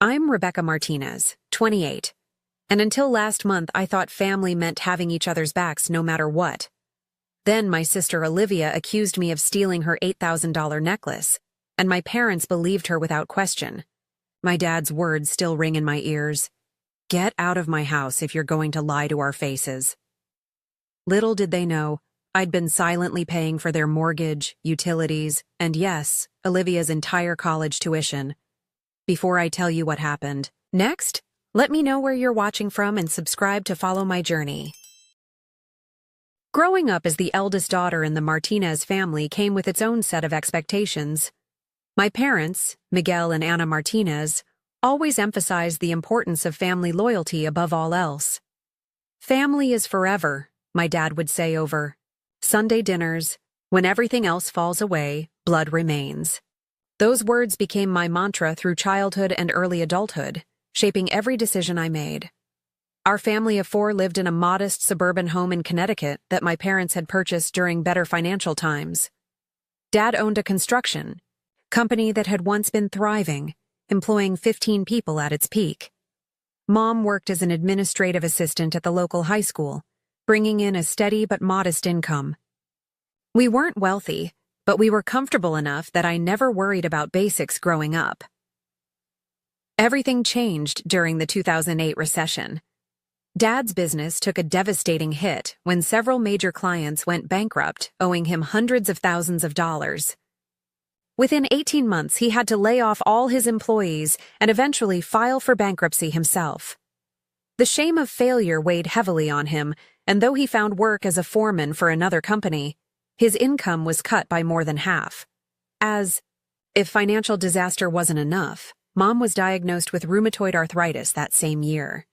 I'm Rebecca Martinez, 28, and until last month I thought family meant having each other's backs no matter what. Then my sister Olivia accused me of stealing her $8,000 necklace, and my parents believed her without question. My dad's words still ring in my ears. Get out of my house if you're going to lie to our faces. Little did they know, I'd been silently paying for their mortgage, utilities, and yes, Olivia's entire college tuition. Before I tell you what happened next, let me know where you're watching from and subscribe to follow my journey. Growing up as the eldest daughter in the Martinez family came with its own set of expectations. My parents, Miguel and Ana Martinez, always emphasized the importance of family loyalty above all else. Family is forever, my dad would say over Sunday dinners. When everything else falls away, blood remains. Those words became my mantra through childhood and early adulthood, shaping every decision I made. Our family of 4 lived in a modest suburban home in Connecticut that my parents had purchased during better financial times. Dad owned a construction company that had once been thriving, employing 15 people at its peak. Mom worked as an administrative assistant at the local high school, bringing in a steady but modest income. We weren't wealthy, but we were comfortable enough that I never worried about basics growing up. Everything changed during the 2008 recession. Dad's business took a devastating hit when several major clients went bankrupt, owing him hundreds of thousands of dollars. Within 18 months, he had to lay off all his employees and eventually file for bankruptcy himself. The shame of failure weighed heavily on him, and though he found work as a foreman for another company, his income was cut by more than half. As if financial disaster wasn't enough, Mom was diagnosed with rheumatoid arthritis that same year.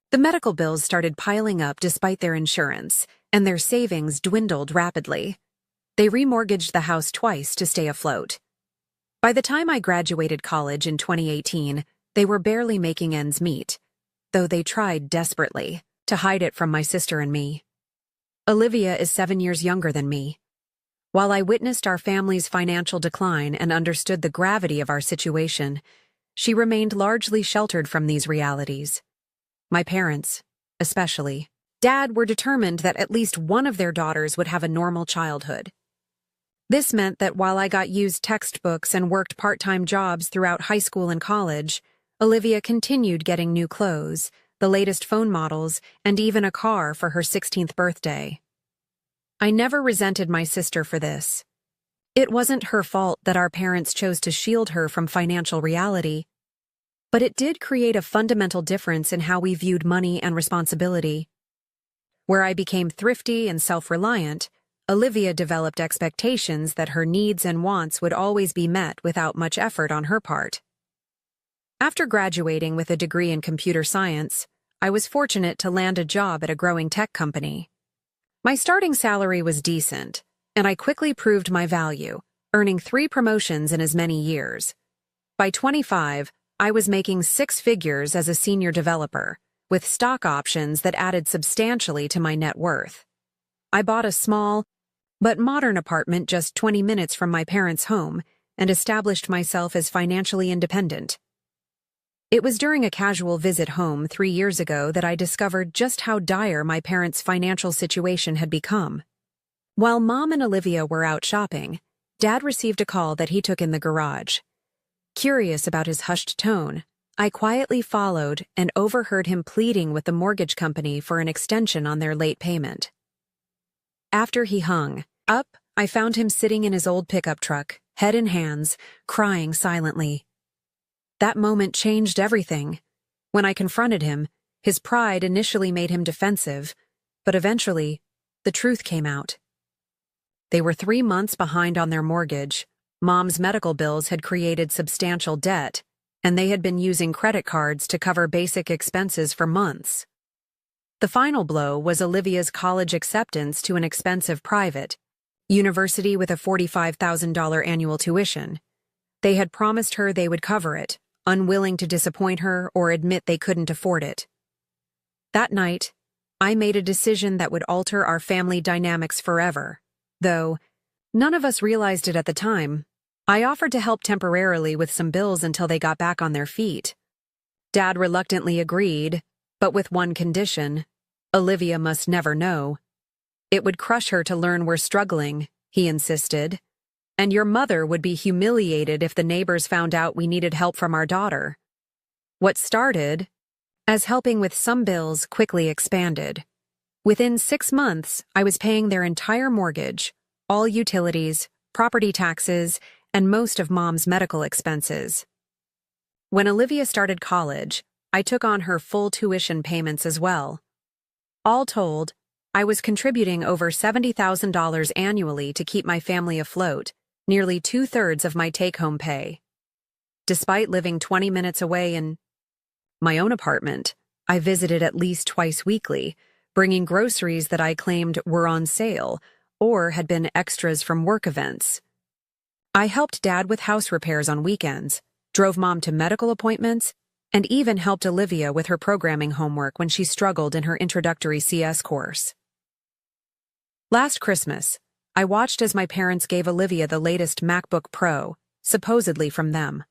The medical bills started piling up despite their insurance, and their savings dwindled rapidly. They remortgaged the house twice to stay afloat. By the time I graduated college in 2018, they were barely making ends meet, though they tried desperately to hide it from my sister and me. Olivia is 7 years younger than me. While I witnessed our family's financial decline and understood the gravity of our situation, she remained largely sheltered from these realities. My parents, especially Dad, were determined that at least one of their daughters would have a normal childhood. This meant that while I got used textbooks and worked part-time jobs throughout high school and college, Olivia continued getting new clothes, the latest phone models, and even a car for her 16th birthday. I never resented my sister for this. It wasn't her fault that our parents chose to shield her from financial reality, but it did create a fundamental difference in how we viewed money and responsibility. Where I became thrifty and self-reliant, Olivia developed expectations that her needs and wants would always be met without much effort on her part. After graduating with a degree in computer science, I was fortunate to land a job at a growing tech company. My starting salary was decent, and I quickly proved my value, earning 3 promotions in as many years. By 25, I was making 6 figures as a senior developer, with stock options that added substantially to my net worth. I bought a small, but modern apartment just 20 minutes from my parents' home and established myself as financially independent. It was during a casual visit home 3 years ago that I discovered just how dire my parents' financial situation had become. While Mom and Olivia were out shopping, Dad received a call that he took in the garage. Curious about his hushed tone, I quietly followed and overheard him pleading with the mortgage company for an extension on their late payment. After he hung up, I found him sitting in his old pickup truck, head in hands, crying silently. That moment changed everything. When I confronted him, his pride initially made him defensive, but eventually, the truth came out. They were 3 months behind on their mortgage. Mom's medical bills had created substantial debt, and they had been using credit cards to cover basic expenses for months. The final blow was Olivia's college acceptance to an expensive private university with a $45,000 annual tuition. They had promised her they would cover it, unwilling to disappoint her or admit they couldn't afford it. That night, I made a decision that would alter our family dynamics forever. Though none of us realized it at the time, I offered to help temporarily with some bills until they got back on their feet. Dad reluctantly agreed, but with one condition: Olivia must never know. It would crush her to learn we're struggling, he insisted. And your mother would be humiliated if the neighbors found out we needed help from our daughter. What started as helping with some bills quickly expanded. Within 6 months, I was paying their entire mortgage, all utilities, property taxes, and most of Mom's medical expenses. When Olivia started college, I took on her full tuition payments as well. All told, I was contributing over $70,000 annually to keep my family afloat, nearly 2/3 of my take-home pay. Despite living 20 minutes away in my own apartment, I visited at least twice weekly, bringing groceries that I claimed were on sale or had been extras from work events. I helped Dad with house repairs on weekends, drove Mom to medical appointments, and even helped Olivia with her programming homework when she struggled in her introductory CS course. Last Christmas, I watched as my parents gave Olivia the latest MacBook Pro, supposedly from them.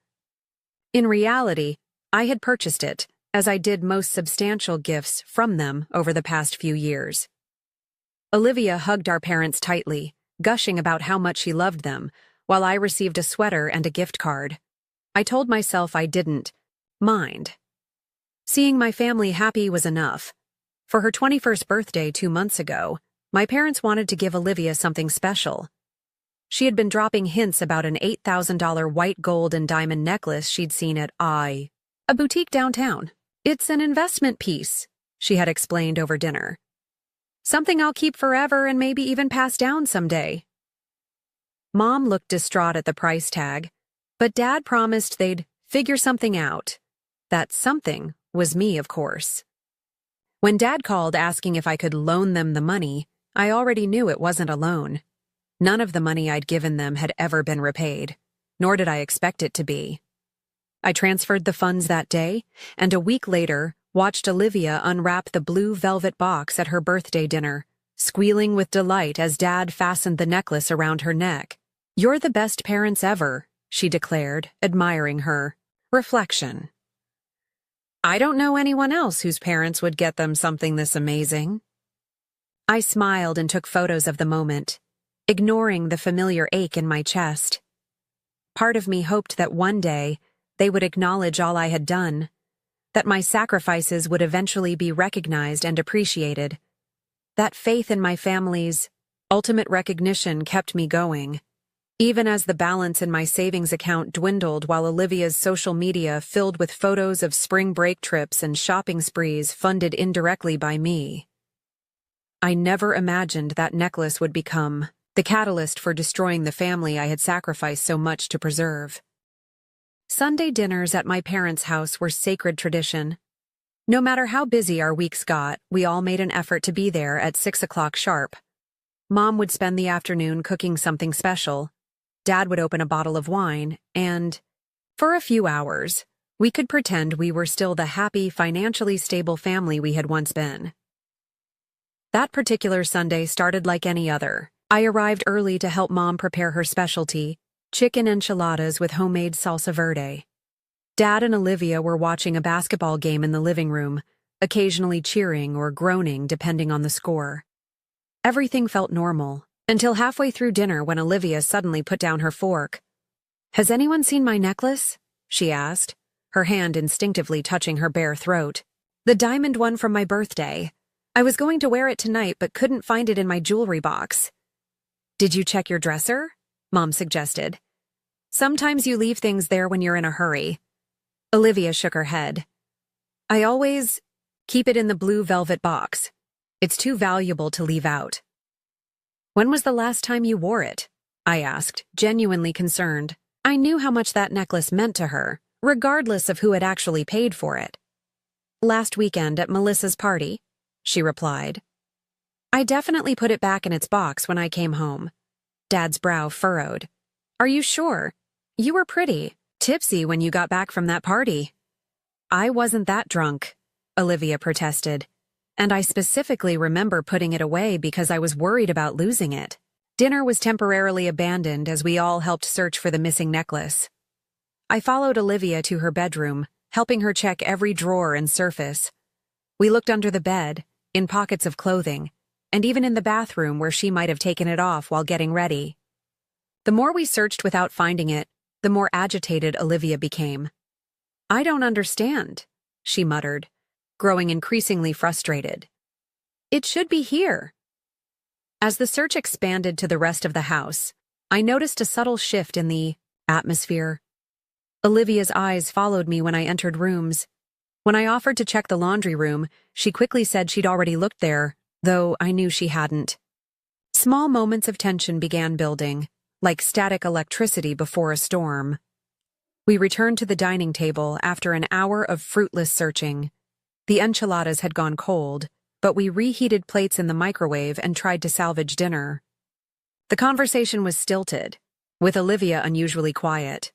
In reality, I had purchased it, as I did most substantial gifts from them over the past few years. Olivia hugged our parents tightly, gushing about how much she loved them, while I received a sweater and a gift card. I told myself I didn't mind. Seeing my family happy was enough. For her 21st birthday 2 months ago, my parents wanted to give Olivia something special. She had been dropping hints about an $8,000 white gold and diamond necklace she'd seen at a boutique downtown. "It's an investment piece," she had explained over dinner. "Something I'll keep forever and maybe even pass down someday." Mom looked distraught at the price tag, but Dad promised they'd figure something out. That something was me, of course. When Dad called asking if I could loan them the money, I already knew it wasn't a loan. None of the money I'd given them had ever been repaid, nor did I expect it to be. I transferred the funds that day, and a week later, watched Olivia unwrap the blue velvet box at her birthday dinner, squealing with delight as Dad fastened the necklace around her neck. "You're the best parents ever," she declared, admiring her. Reflection. I don't know anyone else whose parents would get them something this amazing. I smiled and took photos of the moment, ignoring the familiar ache in my chest. Part of me hoped that one day they would acknowledge all I had done, that my sacrifices would eventually be recognized and appreciated. That faith in my family's ultimate recognition kept me going, even as the balance in my savings account dwindled while Olivia's social media filled with photos of spring break trips and shopping sprees funded indirectly by me. I never imagined that necklace would become the catalyst for destroying the family I had sacrificed so much to preserve. Sunday dinners at my parents' house were sacred tradition. No matter how busy our weeks got, we all made an effort to be there at 6 o'clock sharp. Mom would spend the afternoon cooking something special. Dad would open a bottle of wine, and, for a few hours, we could pretend we were still the happy, financially stable family we had once been. That particular Sunday started like any other. I arrived early to help Mom prepare her specialty, chicken enchiladas with homemade salsa verde. Dad and Olivia were watching a basketball game in the living room, occasionally cheering or groaning depending on the score. Everything felt normal, until halfway through dinner when Olivia suddenly put down her fork. "Has anyone seen my necklace?" she asked, her hand instinctively touching her bare throat. "The diamond one from my birthday. I was going to wear it tonight but couldn't find it in my jewelry box." "Did you check your dresser?" Mom suggested. "Sometimes you leave things there when you're in a hurry." Olivia shook her head. "I always keep it in the blue velvet box. It's too valuable to leave out." "When was the last time you wore it?" I asked, genuinely concerned. I knew how much that necklace meant to her, regardless of who had actually paid for it. "Last weekend at Melissa's party," she replied. "I definitely put it back in its box when I came home." Dad's brow furrowed. "Are you sure? You were pretty tipsy when you got back from that party." "I wasn't that drunk," Olivia protested, "and I specifically remember putting it away because I was worried about losing it." Dinner was temporarily abandoned as we all helped search for the missing necklace. I followed Olivia to her bedroom, helping her check every drawer and surface. We looked under the bed, in pockets of clothing, and even in the bathroom where she might have taken it off while getting ready. The more we searched without finding it, the more agitated Olivia became. "I don't understand," she muttered, growing increasingly frustrated. "It should be here." As the search expanded to the rest of the house, I noticed a subtle shift in the atmosphere. Olivia's eyes followed me when I entered rooms. When I offered to check the laundry room, she quickly said she'd already looked there, though I knew she hadn't. Small moments of tension began building, like static electricity before a storm. We returned to the dining table after an hour of fruitless searching. The enchiladas had gone cold, but we reheated plates in the microwave and tried to salvage dinner. The conversation was stilted, with Olivia unusually quiet.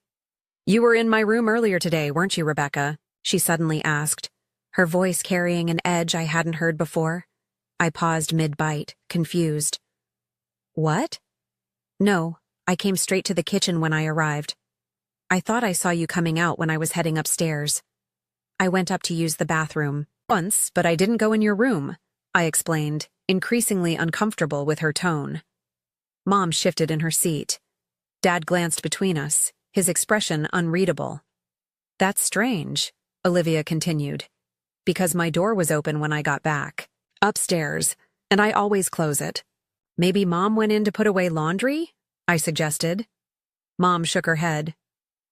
"You were in my room earlier today, weren't you, Rebecca?" she suddenly asked, her voice carrying an edge I hadn't heard before. I paused mid-bite, confused. "What?" "No, I came straight to the kitchen when I arrived. I thought I saw you coming out when I was heading upstairs. I went up to use the bathroom once, but I didn't go in your room," I explained, increasingly uncomfortable with her tone. Mom shifted in her seat. Dad glanced between us, his expression unreadable. "That's strange," Olivia continued, "because my door was open when I got back, upstairs, and I always close it. Maybe Mom went in to put away laundry?" I suggested. Mom shook her head.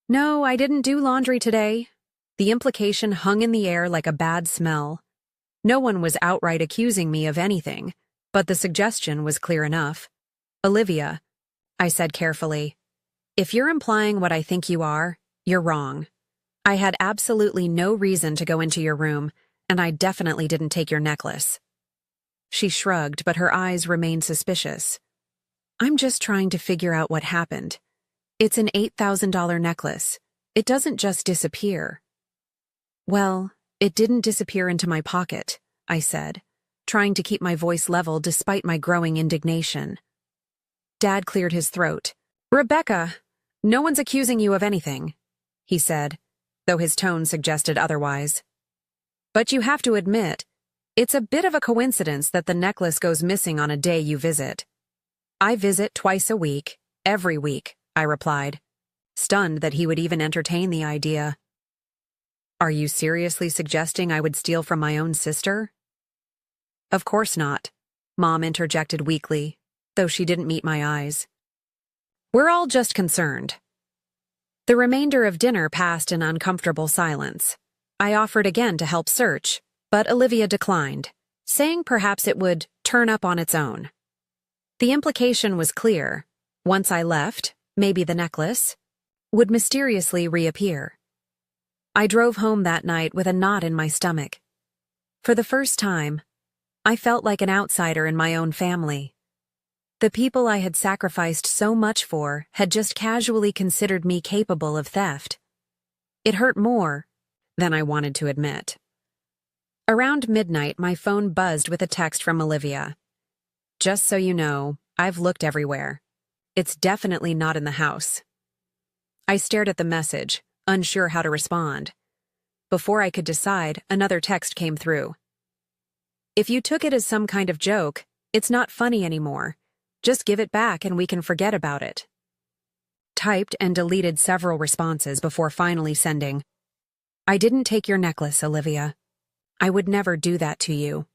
"No, I didn't do laundry today." The implication hung in the air like a bad smell. No one was outright accusing me of anything, but the suggestion was clear enough. "Olivia," I said carefully, "if you're implying what I think you are, you're wrong. I had absolutely no reason to go into your room, and I definitely didn't take your necklace." She shrugged, but her eyes remained suspicious. "I'm just trying to figure out what happened. It's an $8,000 necklace. It doesn't just disappear." "Well, it didn't disappear into my pocket," I said, trying to keep my voice level despite my growing indignation. Dad cleared his throat. "Rebecca, no one's accusing you of anything," he said, though his tone suggested otherwise. "But you have to admit, it's a bit of a coincidence that the necklace goes missing on a day you visit." "I visit twice a week, every week," I replied, stunned that he would even entertain the idea. "Are you seriously suggesting I would steal from my own sister?" "Of course not," Mom interjected weakly, though she didn't meet my eyes. "We're all just concerned." The remainder of dinner passed in uncomfortable silence. I offered again to help search, but Olivia declined, saying perhaps it would turn up on its own. The implication was clear. Once I left, maybe the necklace would mysteriously reappear. I drove home that night with a knot in my stomach. For the first time, I felt like an outsider in my own family. The people I had sacrificed so much for had just casually considered me capable of theft. It hurt more than I wanted to admit. Around midnight, my phone buzzed with a text from Olivia. "Just so you know, I've looked everywhere. It's definitely not in the house." I stared at the message, unsure how to respond. Before I could decide, another text came through. "If you took it as some kind of joke, it's not funny anymore. Just give it back and we can forget about it." Typed and deleted several responses before finally sending, "I didn't take your necklace, Olivia. I would never do that to you.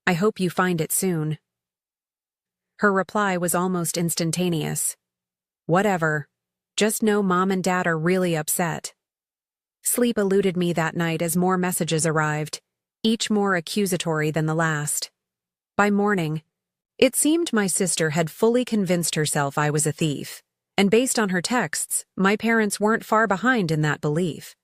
I hope you find it soon." Her reply was almost instantaneous. "Whatever. Just know Mom and Dad are really upset." Sleep eluded me that night as more messages arrived, each more accusatory than the last. By morning, it seemed my sister had fully convinced herself I was a thief, and based on her texts, my parents weren't far behind in that belief.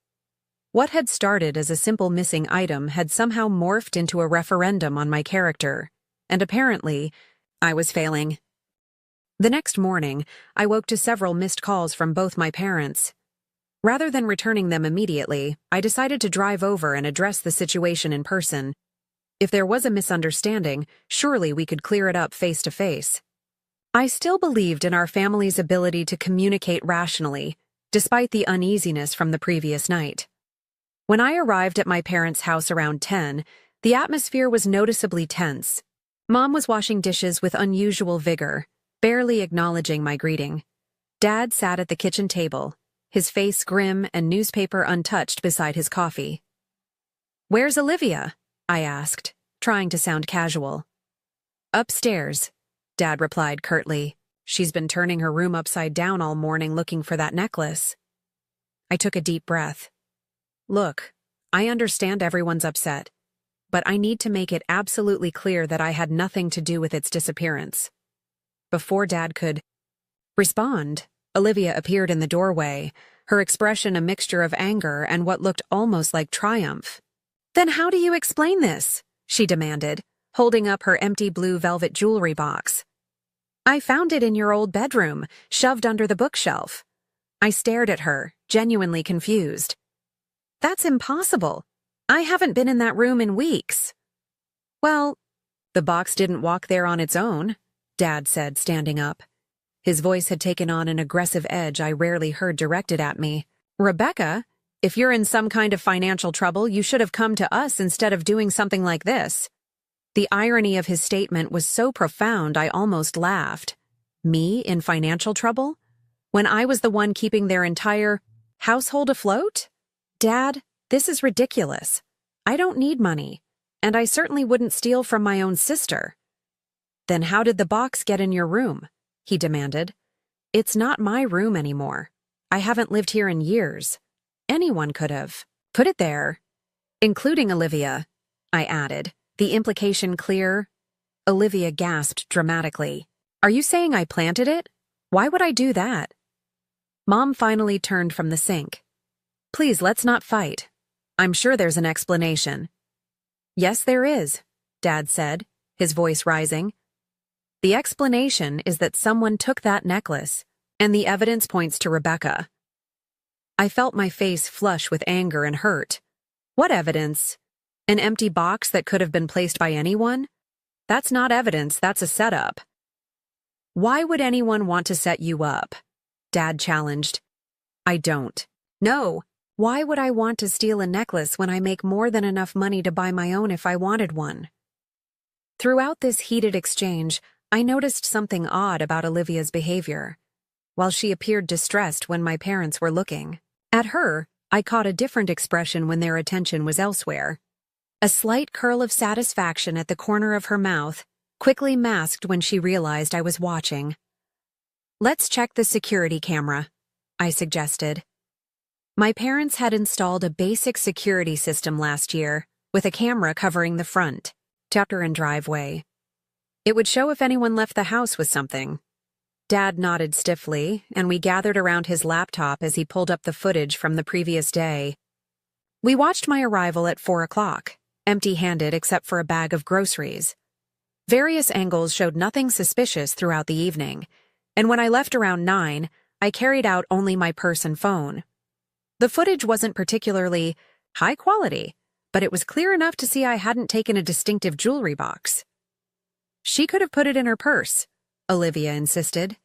What had started as a simple missing item had somehow morphed into a referendum on my character, and apparently, I was failing. The next morning, I woke to several missed calls from both my parents. Rather than returning them immediately, I decided to drive over and address the situation in person. If there was a misunderstanding, surely we could clear it up face to face. I still believed in our family's ability to communicate rationally, despite the uneasiness from the previous night. When I arrived at my parents' house around 10, the atmosphere was noticeably tense. Mom was washing dishes with unusual vigor, barely acknowledging my greeting. Dad sat at the kitchen table, his face grim and newspaper untouched beside his coffee. "Where's Olivia?" I asked, trying to sound casual. "Upstairs," Dad replied curtly. "She's been turning her room upside down all morning looking for that necklace." I took a deep breath. "Look, I understand everyone's upset, but I need to make it absolutely clear that I had nothing to do with its disappearance." Before Dad could respond, Olivia appeared in the doorway, her expression a mixture of anger and what looked almost like triumph. "Then how do you explain this?" she demanded, holding up her empty blue velvet jewelry box. "I found it in your old bedroom, shoved under the bookshelf." I stared at her, genuinely confused. "That's impossible. I haven't been in that room in weeks." "Well, the box didn't walk there on its own," Dad said, standing up. His voice had taken on an aggressive edge I rarely heard directed at me. "Rebecca, if you're in some kind of financial trouble, you should have come to us instead of doing something like this." The irony of his statement was so profound I almost laughed. Me in financial trouble? When I was the one keeping their entire household afloat? "Dad, this is ridiculous. I don't need money, and I certainly wouldn't steal from my own sister." "Then how did the box get in your room?" he demanded. "It's not my room anymore. I haven't lived here in years. Anyone could have put it there, including Olivia," I added, the implication clear. Olivia gasped dramatically. "Are you saying I planted it? Why would I do that?" Mom finally turned from the sink. "Please, let's not fight. I'm sure there's an explanation." "Yes, there is," Dad said, his voice rising. "The explanation is that someone took that necklace, and the evidence points to Rebecca." I felt my face flush with anger and hurt. "What evidence? An empty box that could have been placed by anyone? That's not evidence, that's a setup." "Why would anyone want to set you up?" Dad challenged. "I don't." "No. Why would I want to steal a necklace when I make more than enough money to buy my own if I wanted one?" Throughout this heated exchange, I noticed something odd about Olivia's behavior. While she appeared distressed when my parents were looking at her, I caught a different expression when their attention was elsewhere. A slight curl of satisfaction at the corner of her mouth, quickly masked when she realized I was watching. "Let's check the security camera," I suggested. My parents had installed a basic security system last year, with a camera covering the front, chapter and driveway. It would show if anyone left the house with something. Dad nodded stiffly, and we gathered around his laptop as he pulled up the footage from the previous day. We watched my arrival at 4 o'clock, empty-handed except for a bag of groceries. Various angles showed nothing suspicious throughout the evening, and when I left around 9, I carried out only my purse and phone. The footage wasn't particularly high quality, but it was clear enough to see I hadn't taken a distinctive jewelry box. "She could have put it in her purse," Olivia insisted.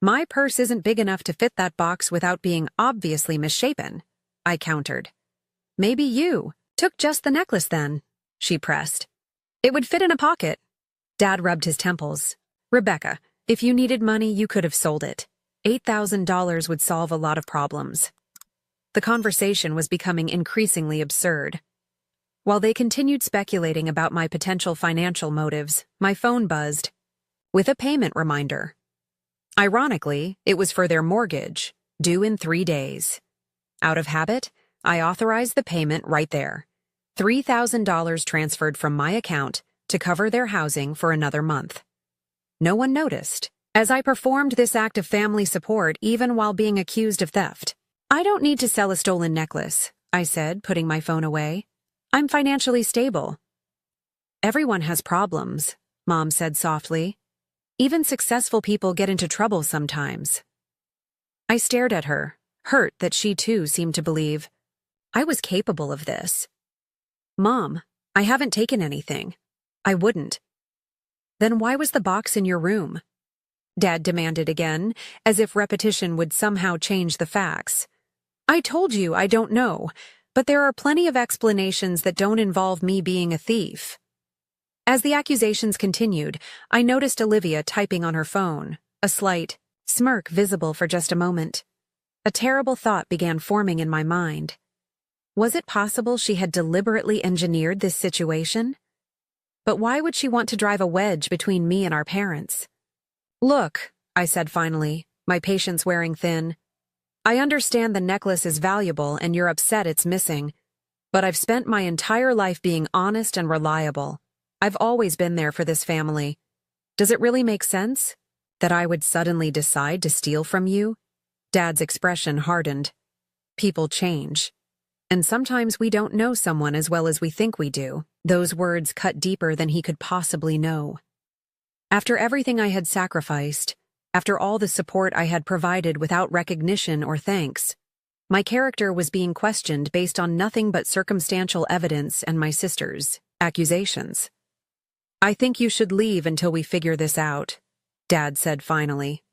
"My purse isn't big enough to fit that box without being obviously misshapen," I countered. "Maybe you took just the necklace then," she pressed. "It would fit in a pocket." Dad rubbed his temples. "Rebecca, if you needed money, you could have sold it. $8,000 would solve a lot of problems." The conversation was becoming increasingly absurd. While they continued speculating about my potential financial motives, my phone buzzed with a payment reminder. Ironically, it was for their mortgage, due in 3 days. Out of habit, I authorized the payment right there. $3,000 transferred from my account to cover their housing for another month. No one noticed, as I performed this act of family support even while being accused of theft. "I don't need to sell a stolen necklace," I said, putting my phone away. "I'm financially stable." "Everyone has problems," Mom said softly. "Even successful people get into trouble sometimes." I stared at her, hurt that she too seemed to believe I was capable of this. "Mom, I haven't taken anything. I wouldn't." "Then why was the box in your room?" Dad demanded again, as if repetition would somehow change the facts. "I told you I don't know, But there are plenty of explanations that don't involve me being a thief. As the accusations continued, I noticed Olivia typing on her phone, a slight smirk visible for just a moment. A terrible thought began forming in my mind. Was it possible she had deliberately engineered this situation? But why would she want to drive a wedge between me and our parents? "Look," I said finally, my patience wearing thin. "I understand the necklace is valuable and you're upset it's missing, but I've spent my entire life being honest and reliable. I've always been there for this family. Does it really make sense that I would suddenly decide to steal from you?" Dad's expression hardened. People change. And sometimes we don't know someone as well as we think we do. Those words cut deeper than he could possibly know. After everything I had sacrificed, after all the support I had provided without recognition or thanks, my character was being questioned based on nothing but circumstantial evidence and my sister's accusations. "I think you should leave until we figure this out," Dad said finally.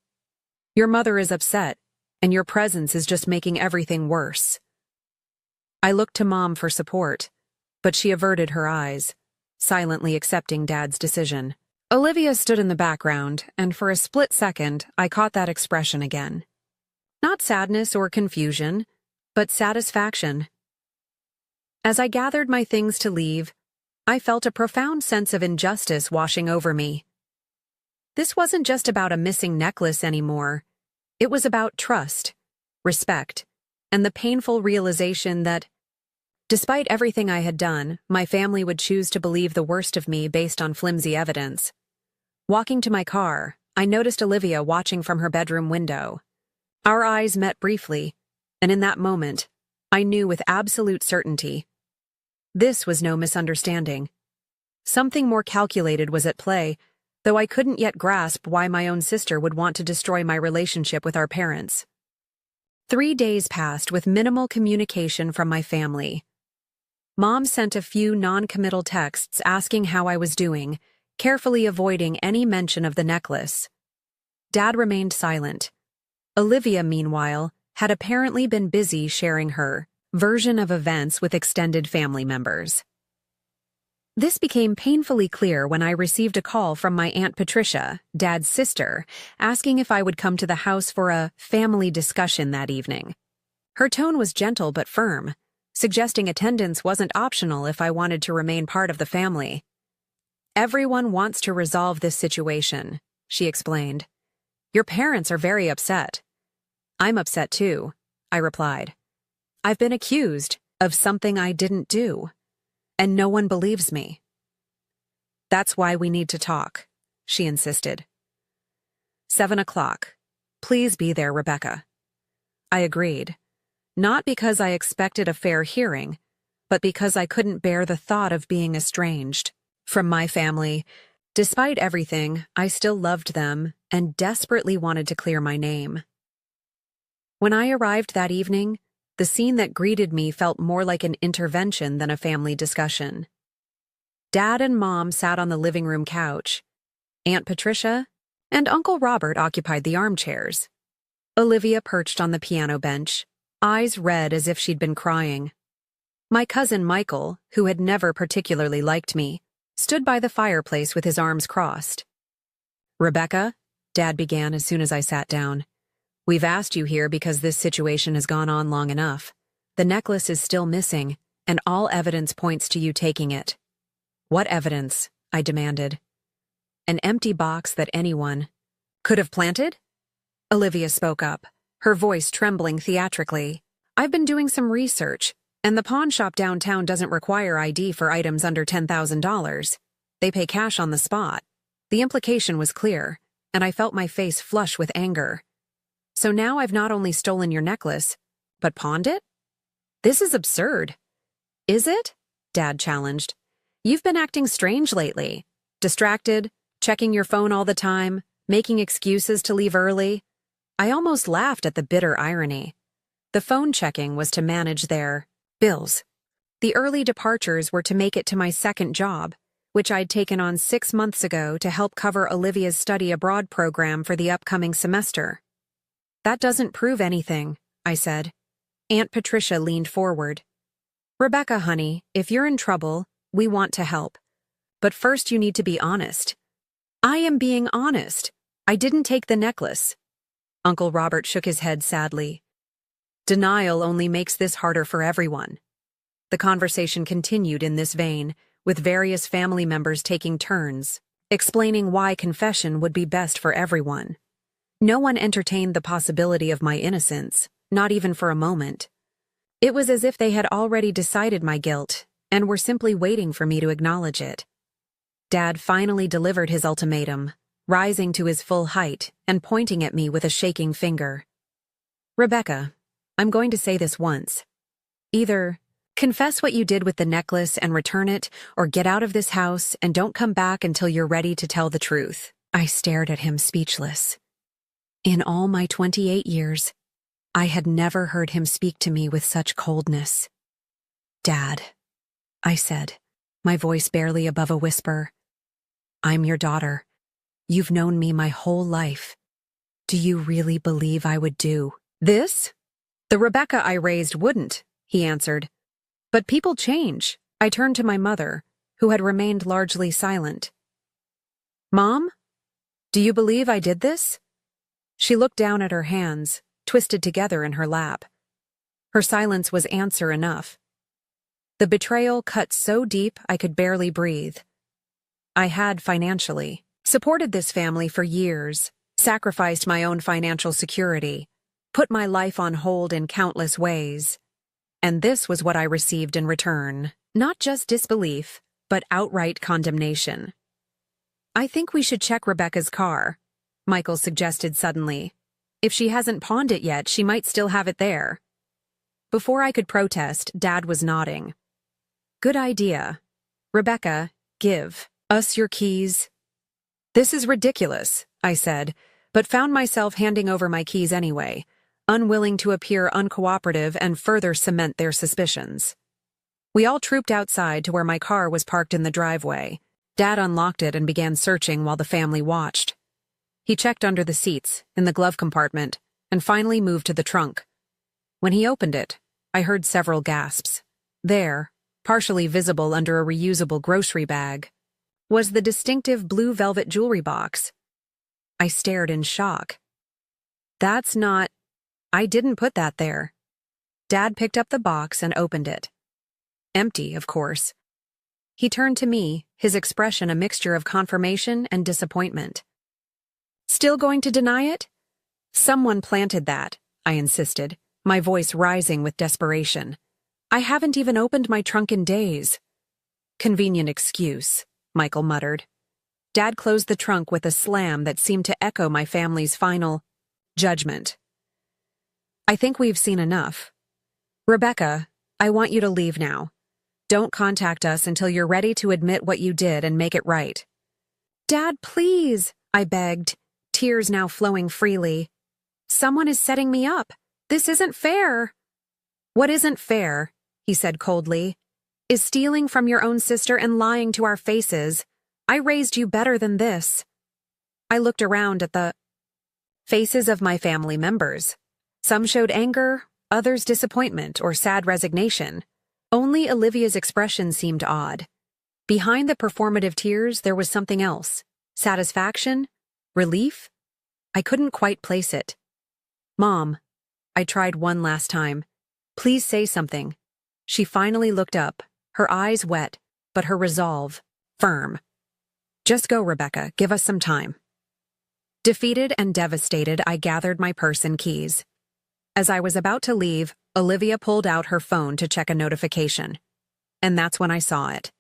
"Your mother is upset, and your presence is just making everything worse." I looked to Mom for support, but she averted her eyes, silently accepting Dad's decision. Olivia stood in the background, and for a split second, I caught that expression again. Not sadness or confusion, but satisfaction. As I gathered my things to leave, I felt a profound sense of injustice washing over me. This wasn't just about a missing necklace anymore. It was about trust, respect, and the painful realization that, despite everything I had done, my family would choose to believe the worst of me based on flimsy evidence. Walking to my car, I noticed Olivia watching from her bedroom window. Our eyes met briefly, and in that moment, I knew with absolute certainty. This was no misunderstanding. Something more calculated was at play, though I couldn't yet grasp why my own sister would want to destroy my relationship with our parents. 3 days passed with minimal communication from my family. Mom sent a few non-committal texts asking how I was doing, carefully avoiding any mention of the necklace. Dad remained silent. Olivia, meanwhile, had apparently been busy sharing her version of events with extended family members. This became painfully clear when I received a call from my Aunt Patricia, Dad's sister, asking if I would come to the house for a family discussion that evening. Her tone was gentle but firm, suggesting attendance wasn't optional if I wanted to remain part of the family. "Everyone wants to resolve this situation," she explained. "Your parents are very upset." "I'm upset too," I replied. "I've been accused of something I didn't do, and no one believes me." "That's why we need to talk," she insisted. 7 o'clock. "Please be there, Rebecca." I agreed. Not because I expected a fair hearing, but because I couldn't bear the thought of being estranged from my family. Despite everything, I still loved them and desperately wanted to clear my name. When I arrived that evening, the scene that greeted me felt more like an intervention than a family discussion. Dad and Mom sat on the living room couch. Aunt Patricia and Uncle Robert occupied the armchairs. Olivia perched on the piano bench, eyes red as if she'd been crying. My cousin Michael, who had never particularly liked me, stood by the fireplace with his arms crossed. "Rebecca," Dad began as soon as I sat down, "we've asked you here because this situation has gone on long enough. The necklace is still missing, and all evidence points to you taking it." "What evidence?" I demanded. "An empty box that anyone could have planted?" Olivia spoke up, her voice trembling theatrically. "I've been doing some research, and the pawn shop downtown doesn't require ID for items under $10,000. They pay cash on the spot." The implication was clear, and I felt my face flush with anger. "So now I've not only stolen your necklace, but pawned it? This is absurd." "Is it?" Dad challenged. "You've been acting strange lately. Distracted, checking your phone all the time, making excuses to leave early." I almost laughed at the bitter irony. The phone checking was to manage their bills. The early departures were to make it to my second job, which I'd taken on 6 months ago to help cover Olivia's study abroad program for the upcoming semester. "That doesn't prove anything," I said. Aunt Patricia leaned forward. Rebecca, honey, if you're in trouble, we want to help. But first you need to be honest. I am being honest. I didn't take the necklace. Uncle Robert shook his head sadly. Denial only makes this harder for everyone. The conversation continued in this vein, with various family members taking turns, explaining why confession would be best for everyone. No one entertained the possibility of my innocence, not even for a moment. It was as if they had already decided my guilt, and were simply waiting for me to acknowledge it. Dad finally delivered his ultimatum, rising to his full height and pointing at me with a shaking finger. Rebecca, I'm going to say this once. Either confess what you did with the necklace and return it, or get out of this house and don't come back until you're ready to tell the truth. I stared at him speechless. In all my 28 years, I had never heard him speak to me with such coldness. Dad, I said, my voice barely above a whisper. I'm your daughter. You've known me my whole life. Do you really believe I would do this? The Rebecca I raised wouldn't, he answered. But people change. I turned to my mother, who had remained largely silent. Mom, do you believe I did this? She looked down at her hands, twisted together in her lap. Her silence was answer enough. The betrayal cut so deep I could barely breathe. I had financially supported this family for years, sacrificed my own financial security, put my life on hold in countless ways. And this was what I received in return. Not just disbelief, but outright condemnation. I think we should check Rebecca's car, Michael suggested suddenly. If she hasn't pawned it yet, she might still have it there. Before I could protest, Dad was nodding. Good idea. Rebecca, give us your keys. This is ridiculous, I said, but found myself handing over my keys anyway, unwilling to appear uncooperative and further cement their suspicions. We all trooped outside to where my car was parked in the driveway. Dad unlocked it and began searching while the family watched. He checked under the seats, in the glove compartment, and finally moved to the trunk. When he opened it, I heard several gasps. There, partially visible under a reusable grocery bag, was the distinctive blue velvet jewelry box. I stared in shock. That's not... I didn't put that there. Dad picked up the box and opened it. Empty, of course. He turned to me, his expression a mixture of confirmation and disappointment. Still going to deny it? Someone planted that, I insisted, my voice rising with desperation. I haven't even opened my trunk in days. Convenient excuse, Michael muttered. Dad closed the trunk with a slam that seemed to echo my family's final judgment. I think we've seen enough. Rebecca, I want you to leave now. Don't contact us until you're ready to admit what you did and make it right. Dad, please, I begged, tears now flowing freely. Someone is setting me up. This isn't fair. What isn't fair, he said coldly, is stealing from your own sister and lying to our faces. I raised you better than this. I looked around at the faces of my family members. Some showed anger, others disappointment or sad resignation. Only Olivia's expression seemed odd. Behind the performative tears, there was something else. Satisfaction? Relief? I couldn't quite place it. Mom, I tried one last time. Please say something. She finally looked up, her eyes wet, but her resolve firm. Just go, Rebecca. Give us some time. Defeated and devastated, I gathered my purse and keys. As I was about to leave, Olivia pulled out her phone to check a notification. And that's when I saw it.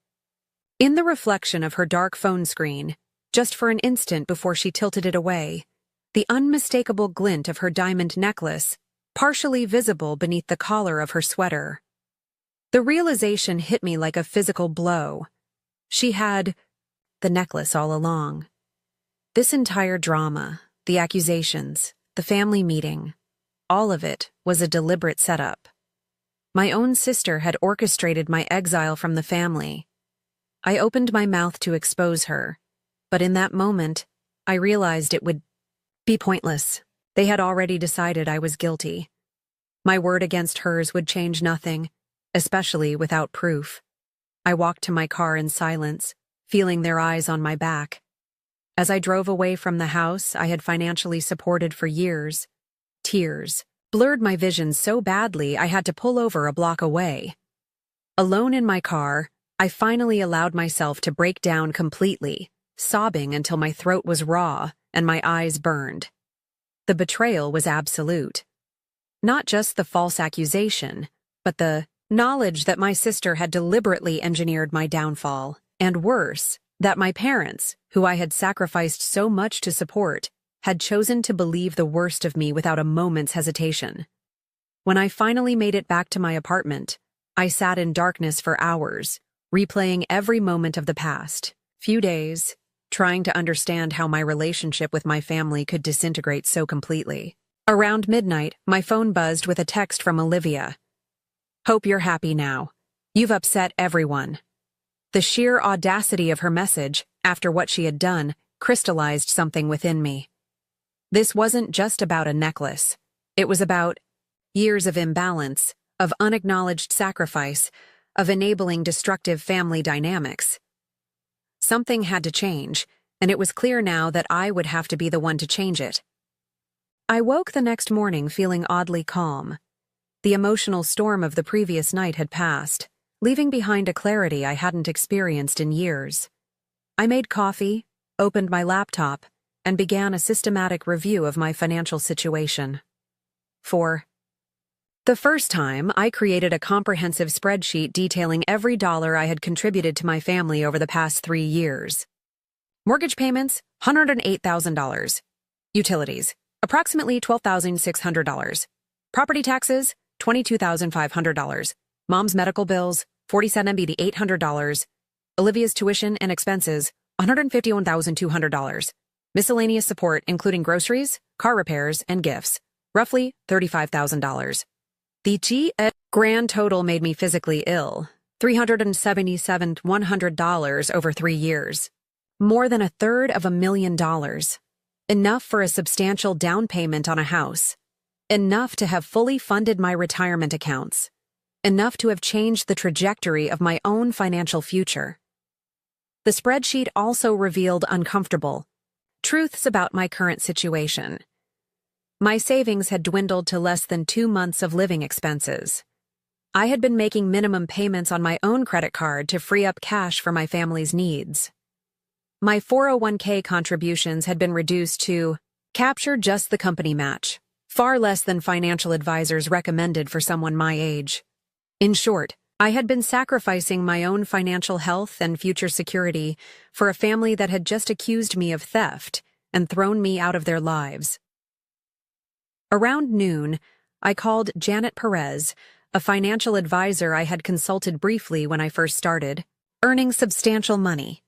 In the reflection of her dark phone screen, just for an instant before she tilted it away, the unmistakable glint of her diamond necklace, partially visible beneath the collar of her sweater. The realization hit me like a physical blow. She had the necklace all along. This entire drama, the accusations, the family meeting, all of it was a deliberate setup. My own sister had orchestrated my exile from the family. I opened my mouth to expose her, but in that moment, I realized it would be pointless. They had already decided I was guilty. My word against hers would change nothing. especially without proof. I walked to my car in silence, feeling their eyes on my back. As I drove away from the house I had financially supported for years, tears blurred my vision so badly I had to pull over a block away. Alone in my car, I finally allowed myself to break down completely, sobbing until my throat was raw and my eyes burned. The betrayal was absolute. Not just the false accusation, but the knowledge that my sister had deliberately engineered my downfall, and worse, that my parents, who I had sacrificed so much to support, had chosen to believe the worst of me without a moment's hesitation. When I finally made it back to my apartment, I sat in darkness for hours, replaying every moment of the past few days, trying to understand how my relationship with my family could disintegrate so completely. Around midnight, my phone buzzed with a text from Olivia. "Hope you're happy now. You've upset everyone." The sheer audacity of her message, after what she had done, crystallized something within me. This wasn't just about a necklace. It was about years of imbalance, of unacknowledged sacrifice, of enabling destructive family dynamics. Something had to change, and it was clear now that I would have to be the one to change it. I woke the next morning feeling oddly calm. The emotional storm of the previous night had passed, leaving behind a clarity I hadn't experienced in years. I made coffee, opened my laptop, and began a systematic review of my financial situation. For the first time, I created a comprehensive spreadsheet detailing every dollar I had contributed to my family over the past 3 years. Mortgage payments, $108,000. Utilities, approximately $12,600. Property taxes, $22,500. Mom's medical bills, $47,800. Olivia's tuition and expenses, $151,200. Miscellaneous support including groceries, car repairs, and gifts, roughly $35,000. The grand total made me physically ill, $377,100 over 3 years. More than $350,000. Enough for a substantial down payment on a house. Enough to have fully funded my retirement accounts. Enough to have changed the trajectory of my own financial future. The spreadsheet also revealed uncomfortable truths about my current situation. My savings had dwindled to less than 2 months of living expenses. I had been making minimum payments on my own credit card to free up cash for my family's needs. My 401k contributions had been reduced to capture just the company match, far less than financial advisors recommended for someone my age. In short, I had been sacrificing my own financial health and future security for a family that had just accused me of theft and thrown me out of their lives. Around noon, I called Janet Perez, a financial advisor I had consulted briefly when I first started, earning substantial money.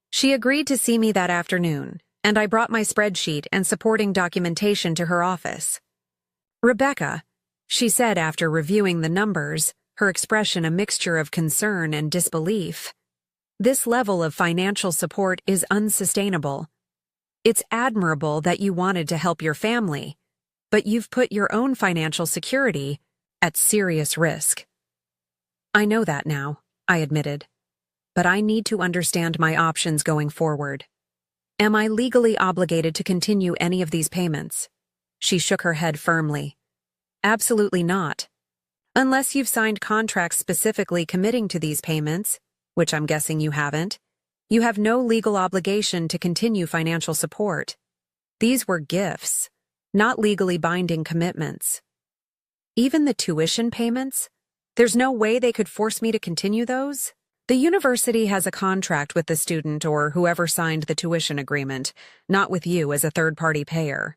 She agreed to see me that afternoon, and I brought my spreadsheet and supporting documentation to her office. "Rebecca," she said after reviewing the numbers, her expression a mixture of concern and disbelief, "this level of financial support is unsustainable. It's admirable that you wanted to help your family, but you've put your own financial security at serious risk." "I know that now," I admitted, "but I need to understand my options going forward. Am I legally obligated to continue any of these payments?" She shook her head firmly. "Absolutely not. Unless you've signed contracts specifically committing to these payments, which I'm guessing you haven't, you have no legal obligation to continue financial support. These were gifts, not legally binding commitments. Even the tuition payments? There's no way they could force me to continue those? The university has a contract with the student or whoever signed the tuition agreement, not with you as a third-party payer.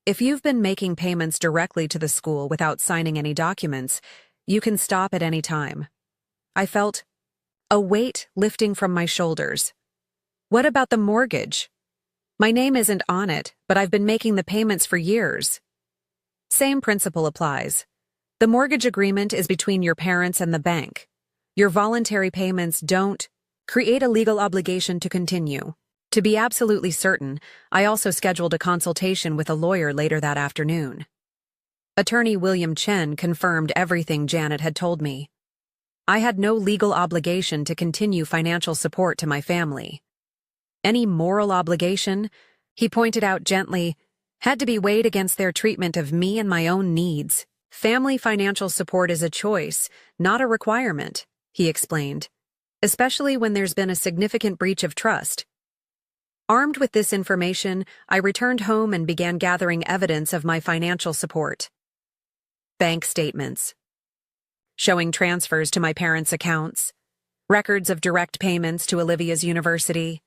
If you've been making payments directly to the school without signing any documents, you can stop at any time." I felt a weight lifting from my shoulders. "What about the mortgage? My name isn't on it, but I've been making the payments for years." "Same principle applies. The mortgage agreement is between your parents and the bank. Your voluntary payments don't create a legal obligation to continue." To be absolutely certain, I also scheduled a consultation with a lawyer later that afternoon. Attorney William Chen confirmed everything Janet had told me. I had no legal obligation to continue financial support to my family. Any moral obligation, he pointed out gently, had to be weighed against their treatment of me and my own needs. Family financial support is a choice, not a requirement, he explained, especially when there's been a significant breach of trust. Armed with this information, I returned home and began gathering evidence of my financial support. Bank statements, showing transfers to my parents' accounts, records of direct payments to Olivia's university,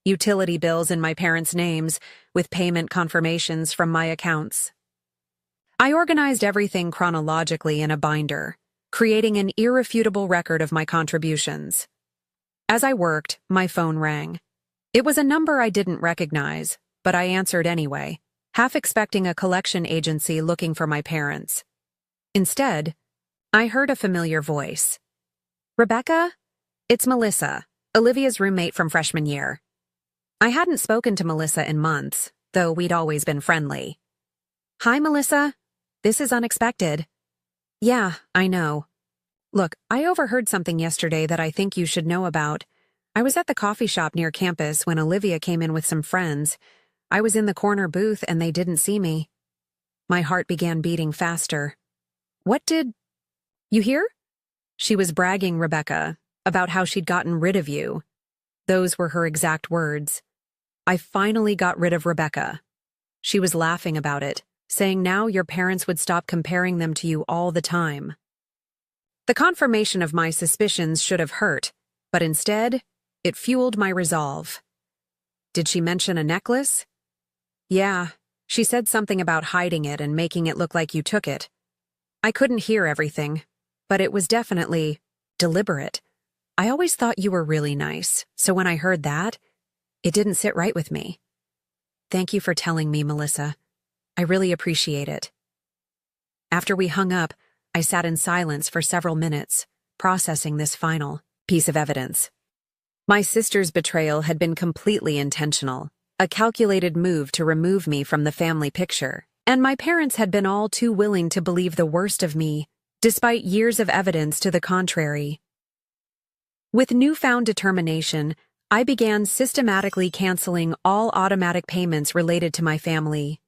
utility bills in my parents' names with payment confirmations from my accounts. I organized everything chronologically in a binder, creating an irrefutable record of my contributions. As I worked, my phone rang. It was a number I didn't recognize, but I answered anyway, half expecting a collection agency looking for my parents. Instead, I heard a familiar voice. "Rebecca? It's Melissa, Olivia's roommate from freshman year." I hadn't spoken to Melissa in months, though we'd always been friendly. "Hi, Melissa. This is unexpected." "Yeah, I know. Look, I overheard something yesterday that I think you should know about. I was at the coffee shop near campus when Olivia came in with some friends. I was in the corner booth and they didn't see me." My heart began beating faster. "What did you hear?" She was bragging, Rebecca, about how she'd gotten rid of you. Those were her exact words. "I finally got rid of Rebecca." She was laughing about it, saying now your parents would stop comparing them to you all the time. The confirmation of my suspicions should have hurt, but instead, it fueled my resolve. "Did she mention a necklace?" "Yeah, she said something about hiding it and making it look like you took it. I couldn't hear everything, but it was definitely deliberate. I always thought you were really nice, so when I heard that, it didn't sit right with me." "Thank you for telling me, Melissa. I really appreciate it." After we hung up, I sat in silence for several minutes, processing this final piece of evidence. My sister's betrayal had been completely intentional, a calculated move to remove me from the family picture, and my parents had been all too willing to believe the worst of me, despite years of evidence to the contrary. With newfound determination, I began systematically canceling all automatic payments related to my family.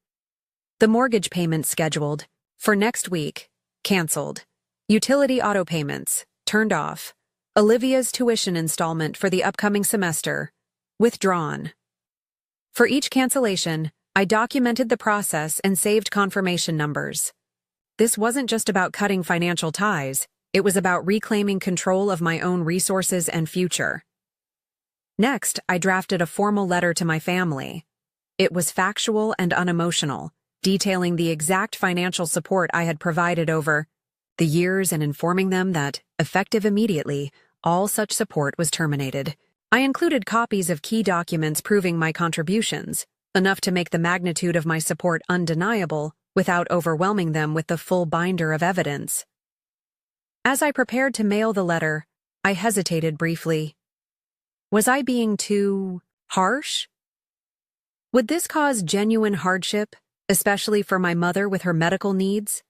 The mortgage payments scheduled for next week, canceled. Utility auto payments, turned off. Olivia's tuition installment for the upcoming semester, withdrawn. For each cancellation, I documented the process and saved confirmation numbers. This wasn't just about cutting financial ties, it was about reclaiming control of my own resources and future. Next, I drafted a formal letter to my family. It was factual and unemotional, detailing the exact financial support I had provided over the years and informing them that, effective immediately, all such support was terminated. I included copies of key documents proving my contributions, enough to make the magnitude of my support undeniable without overwhelming them with the full binder of evidence. As I prepared to mail the letter, I hesitated briefly. Was I being too harsh? Would this cause genuine hardship, especially for my mother with her medical needs?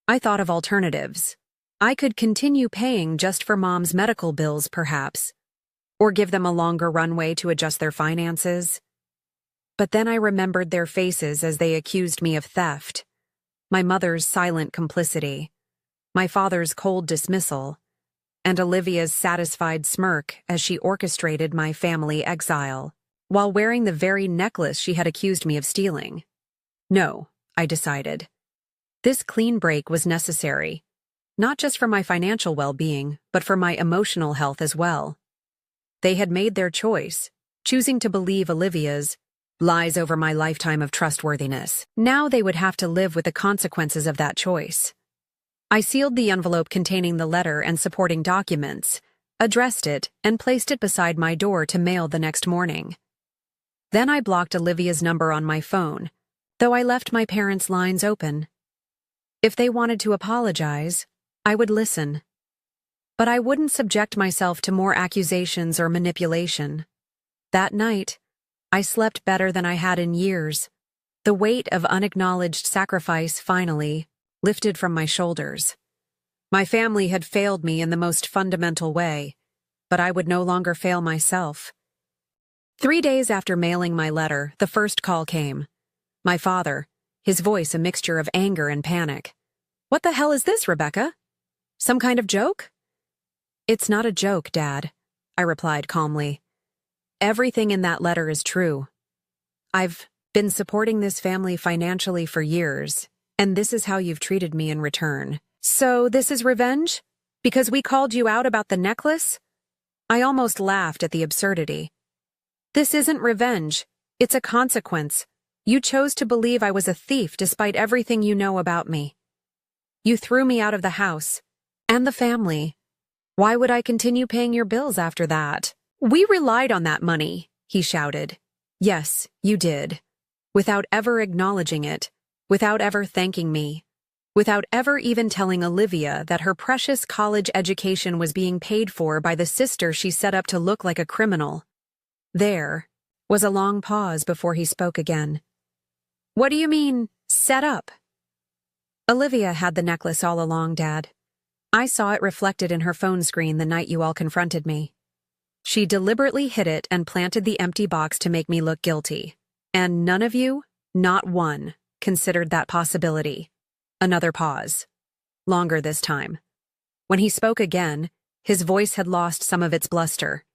I thought of alternatives. I could continue paying just for Mom's medical bills, perhaps, or give them a longer runway to adjust their finances. But then I remembered their faces as they accused me of theft, my mother's silent complicity, my father's cold dismissal, and Olivia's satisfied smirk as she orchestrated my family exile, while wearing the very necklace she had accused me of stealing. No, I decided. This clean break was necessary, not just for my financial well-being, but for my emotional health as well. They had made their choice, choosing to believe Olivia's lies over my lifetime of trustworthiness. Now they would have to live with the consequences of that choice. I sealed the envelope containing the letter and supporting documents, addressed it, and placed it beside my door to mail the next morning. Then I blocked Olivia's number on my phone, though I left my parents' lines open. If they wanted to apologize, I would listen. But I wouldn't subject myself to more accusations or manipulation. That night, I slept better than I had in years. The weight of unacknowledged sacrifice finally lifted from my shoulders. My family had failed me in the most fundamental way, but I would no longer fail myself. 3 days after mailing my letter, the first call came. My father, his voice a mixture of anger and panic. "What the hell is this, Rebecca? Some kind of joke?" "It's not a joke, Dad," I replied calmly. "Everything in that letter is true. I've been supporting this family financially for years, and this is how you've treated me in return. So this is revenge? Because we called you out about the necklace?" I almost laughed at the absurdity. "This isn't revenge. It's a consequence. You chose to believe I was a thief despite everything you know about me. You threw me out of the house, and the family. Why would I continue paying your bills after that? We relied on that money," he shouted. "Yes, you did. Without ever acknowledging it, without ever thanking me, without ever even telling Olivia that her precious college education was being paid for by the sister she set up to look like a criminal." There was a long pause before he spoke again. "What do you mean, set up?" "Olivia had the necklace all along, Dad. I saw it reflected in her phone screen the night you all confronted me. She deliberately hid it and planted the empty box to make me look guilty. And none of you, not one, considered that possibility." Another pause. Longer this time. When he spoke again, his voice had lost some of its bluster.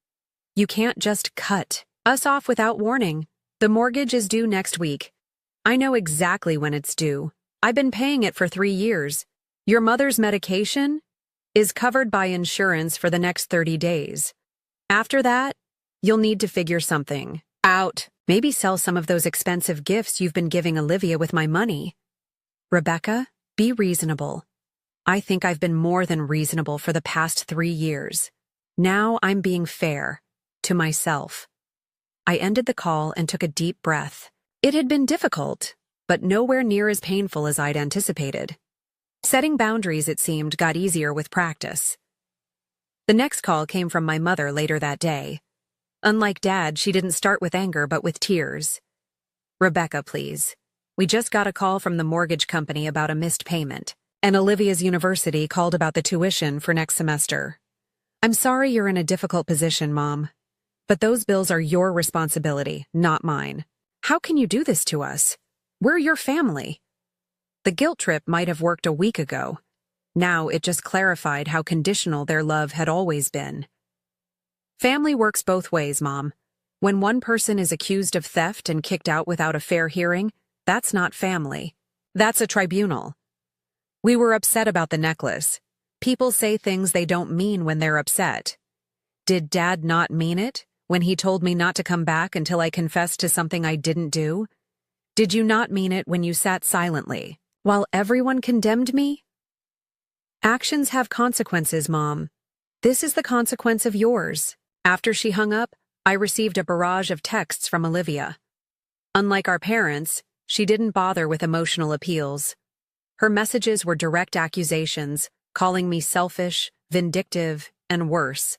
"You can't just cut us off without warning. The mortgage is due next week. I know exactly when it's due. I've been paying it for 3 years. Your mother's medication is covered by insurance for the next 30 days. After that, you'll need to figure something out. Maybe sell some of those expensive gifts you've been giving Olivia with my money." "Rebecca, be reasonable. I think I've been more than reasonable for the past 3 years. Now I'm being fair to myself." I ended the call and took a deep breath. It had been difficult, but nowhere near as painful as I'd anticipated. Setting boundaries, it seemed, got easier with practice. The next call came from my mother later that day. Unlike Dad, she didn't start with anger but with tears. "Rebecca, please. We just got a call from the mortgage company about a missed payment, and Olivia's university called about the tuition for next semester. I'm sorry you're in a difficult position, Mom, but those bills are your responsibility, not mine. How can you do this to us? We're your family." The guilt trip might have worked a week ago. Now it just clarified how conditional their love had always been. "Family works both ways, Mom. When one person is accused of theft and kicked out without a fair hearing, that's not family. That's a tribunal. We were upset about the necklace. People say things they don't mean when they're upset. Did Dad not mean it when he told me not to come back until I confessed to something I didn't do? Did you not mean it when you sat silently while everyone condemned me? Actions have consequences, Mom. This is the consequence of yours." After she hung up, I received a barrage of texts from Olivia. Unlike our parents, she didn't bother with emotional appeals. Her messages were direct accusations, calling me selfish, vindictive, and worse.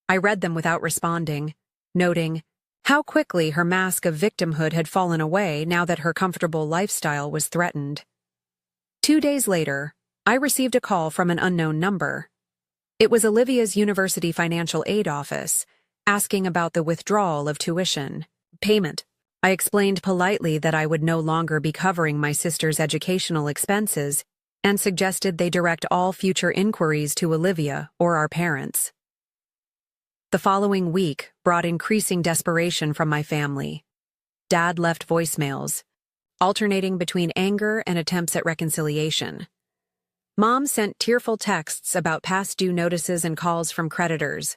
I read them without responding, noting how quickly her mask of victimhood had fallen away now that her comfortable lifestyle was threatened. 2 days later, I received a call from an unknown number. It was Olivia's university financial aid office, asking about the withdrawal of tuition payment. I explained politely that I would no longer be covering my sister's educational expenses and suggested they direct all future inquiries to Olivia or our parents. The following week brought increasing desperation from my family. Dad left voicemails, alternating between anger and attempts at reconciliation. Mom sent tearful texts about past due notices and calls from creditors.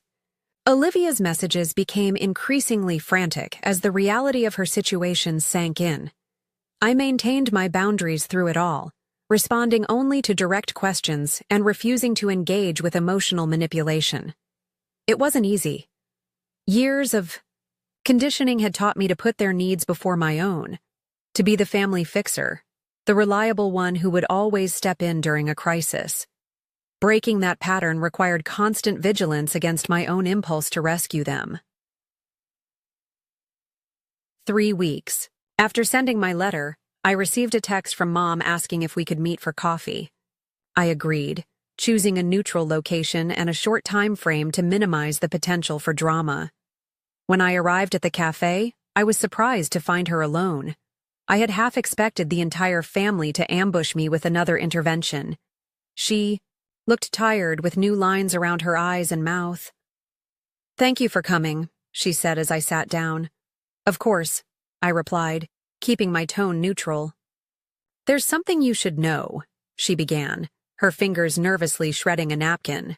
Olivia's messages became increasingly frantic as the reality of her situation sank in. I maintained my boundaries through it all, responding only to direct questions and refusing to engage with emotional manipulation. It wasn't easy. Years of conditioning had taught me to put their needs before my own, to be the family fixer, the reliable one who would always step in during a crisis. Breaking that pattern required constant vigilance against my own impulse to rescue them. 3 weeks. After sending my letter, I received a text from Mom asking if we could meet for coffee. I agreed, choosing a neutral location and a short time frame to minimize the potential for drama. When I arrived at the cafe, I was surprised to find her alone. I had half expected the entire family to ambush me with another intervention. She looked tired, with new lines around her eyes and mouth. "Thank you for coming," she said as I sat down. "Of course," I replied, keeping my tone neutral. "There's something you should know," she began, her fingers nervously shredding a napkin.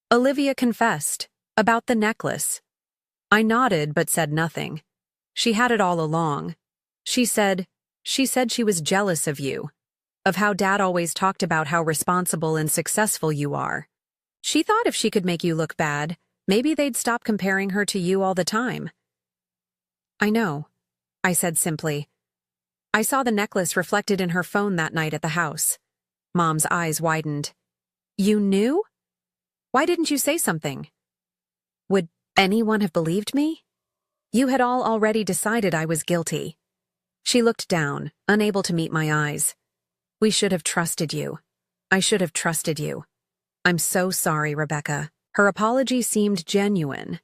"Olivia confessed about the necklace." I nodded but said nothing. She had it all along. She said she was jealous of you, of how Dad always talked about how responsible and successful you are. She thought if she could make you look bad, maybe they'd stop comparing her to you all the time. "I know," I said simply. "I saw the necklace reflected in her phone that night at the house." Mom's eyes widened. "You knew? Why didn't you say something? Would anyone have believed me? You had all already decided I was guilty." She looked down, unable to meet my eyes. "We should have trusted you. I should have trusted you. I'm so sorry, Rebecca." Her apology seemed genuine,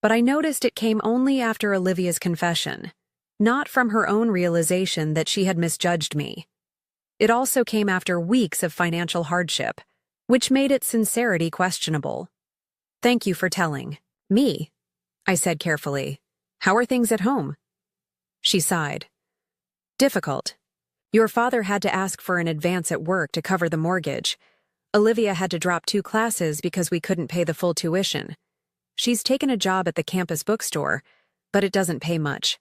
but I noticed it came only after Olivia's confession, not from her own realization that she had misjudged me. It also came after weeks of financial hardship, which made its sincerity questionable. "Thank you for telling me," I said carefully. "How are things at home?" She sighed. "Difficult. Your father had to ask for an advance at work to cover the mortgage. Olivia had to drop 2 classes because we couldn't pay the full tuition. She's taken a job at the campus bookstore, but it doesn't pay much."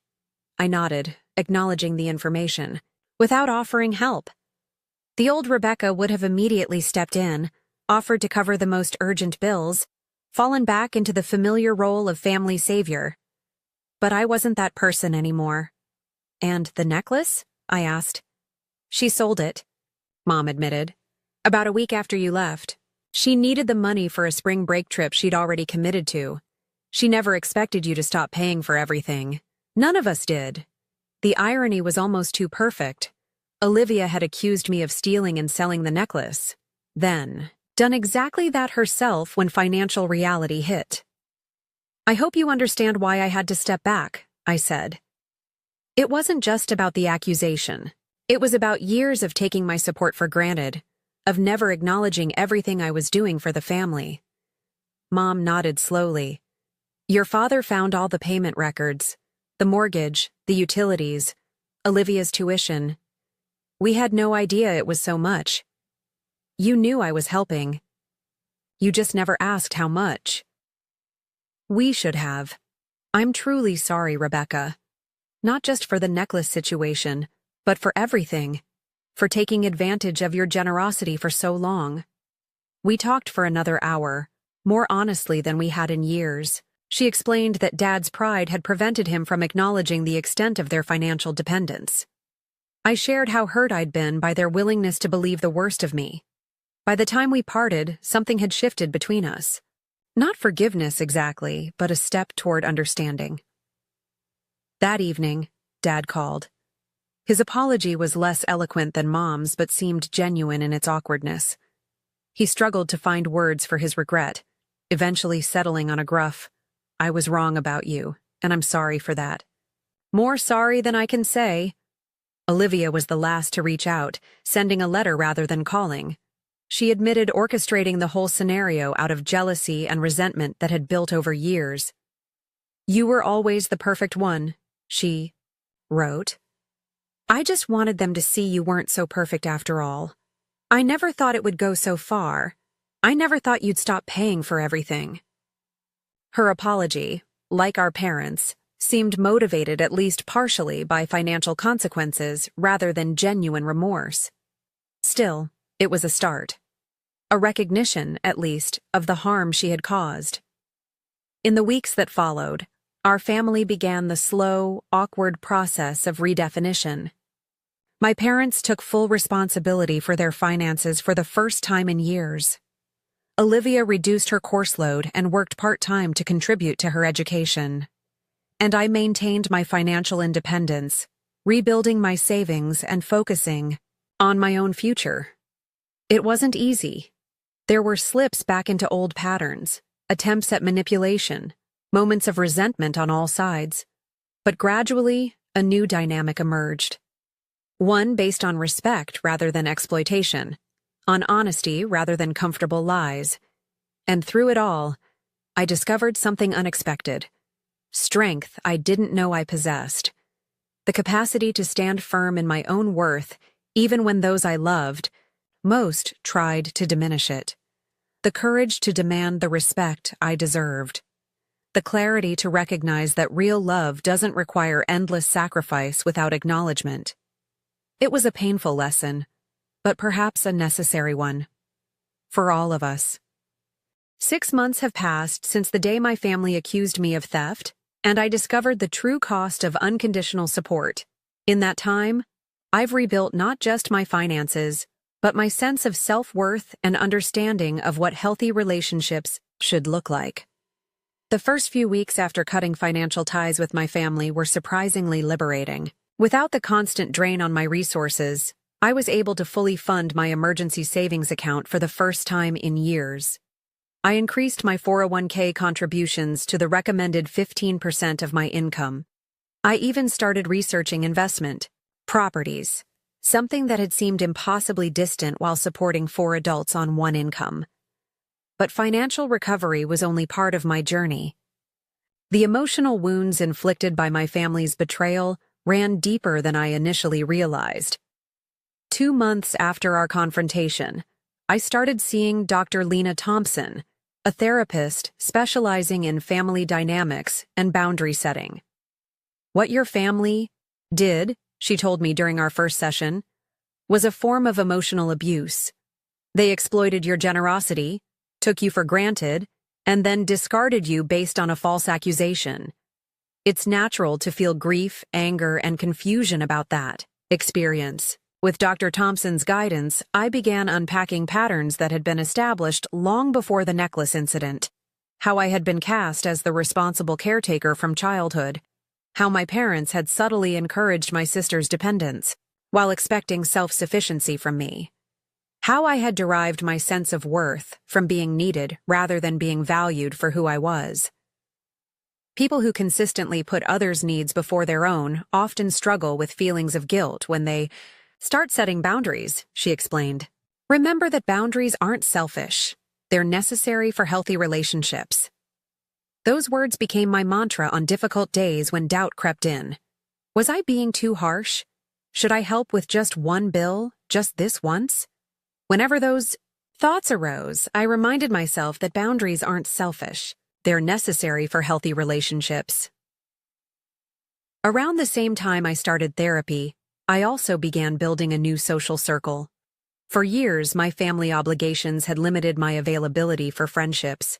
I nodded, acknowledging the information, without offering help. The old Rebecca would have immediately stepped in, offered to cover the most urgent bills, fallen back into the familiar role of family savior. But I wasn't that person anymore. "And the necklace?" I asked. "She sold it," Mom admitted. "About a week after you left. She needed the money for a spring break trip she'd already committed to. She never expected you to stop paying for everything. None of us did. The irony was almost too perfect. Olivia had accused me of stealing and selling the necklace, then done exactly that herself when financial reality hit. "I hope you understand why I had to step back," I said. It wasn't just about the accusation. It was about years of taking my support for granted, of never acknowledging everything I was doing for the family. Mom nodded slowly. "Your father found all the payment records, the mortgage, the utilities, Olivia's tuition. We had no idea it was so much. You knew I was helping. You just never asked how much." "We should have. I'm truly sorry, Rebecca. Not just for the necklace situation, but for everything. For taking advantage of your generosity for so long." We talked for another hour, more honestly than we had in years. She explained that Dad's pride had prevented him from acknowledging the extent of their financial dependence. I shared how hurt I'd been by their willingness to believe the worst of me. By the time we parted, something had shifted between us. Not forgiveness exactly, but a step toward understanding. That evening, Dad called. His apology was less eloquent than Mom's, but seemed genuine in its awkwardness. He struggled to find words for his regret, eventually settling on a gruff, "I was wrong about you, and I'm sorry for that." More sorry than I can say. Olivia was the last to reach out, sending a letter rather than calling. She admitted orchestrating the whole scenario out of jealousy and resentment that had built over years. "You were always the perfect one," she wrote. "I just wanted them to see you weren't so perfect after all. I never thought it would go so far. I never thought you'd stop paying for everything." Her apology, like our parents', seemed motivated at least partially by financial consequences rather than genuine remorse. Still, it was a start. A recognition, at least, of the harm she had caused. In the weeks that followed, our family began the slow, awkward process of redefinition. My parents took full responsibility for their finances for the first time in years. Olivia reduced her course load and worked part-time to contribute to her education. And I maintained my financial independence, rebuilding my savings and focusing on my own future. It wasn't easy. There were slips back into old patterns, attempts at manipulation, moments of resentment on all sides. But gradually, a new dynamic emerged. One based on respect rather than exploitation, on honesty rather than comfortable lies. And through it all, I discovered something unexpected. Strength I didn't know I possessed. The capacity to stand firm in my own worth, even when those I loved most tried to diminish it. The courage to demand the respect I deserved. The clarity to recognize that real love doesn't require endless sacrifice without acknowledgement. It was a painful lesson, but perhaps a necessary one. For all of us. 6 months have passed since the day my family accused me of theft, and I discovered the true cost of unconditional support. In that time, I've rebuilt not just my finances, but my sense of self-worth and understanding of what healthy relationships should look like. The first few weeks after cutting financial ties with my family were surprisingly liberating. Without the constant drain on my resources, I was able to fully fund my emergency savings account for the first time in years. I increased my 401k contributions to the recommended 15% of my income. I even started researching investment, properties, something that had seemed impossibly distant while supporting 4 adults on one income. But financial recovery was only part of my journey. The emotional wounds inflicted by my family's betrayal ran deeper than I initially realized. 2 months after our confrontation, I started seeing Dr. Lena Thompson, a therapist specializing in family dynamics and boundary setting. What your family did, she told me during our first session, was a form of emotional abuse. They exploited your generosity, took you for granted, and then discarded you based on a false accusation. It's natural to feel grief, anger, and confusion about that experience. With Dr. Thompson's guidance, I began unpacking patterns that had been established long before the necklace incident. How I had been cast as the responsible caretaker from childhood. How my parents had subtly encouraged my sister's dependence, while expecting self-sufficiency from me. How I had derived my sense of worth from being needed rather than being valued for who I was. People who consistently put others' needs before their own often struggle with feelings of guilt when they start setting boundaries, she explained. Remember that boundaries aren't selfish. They're necessary for healthy relationships. Those words became my mantra on difficult days when doubt crept in. Was I being too harsh? Should I help with just one bill, just this once? Whenever those thoughts arose, I reminded myself that boundaries aren't selfish. They're necessary for healthy relationships. Around the same time I started therapy, I also began building a new social circle. For years, my family obligations had limited my availability for friendships.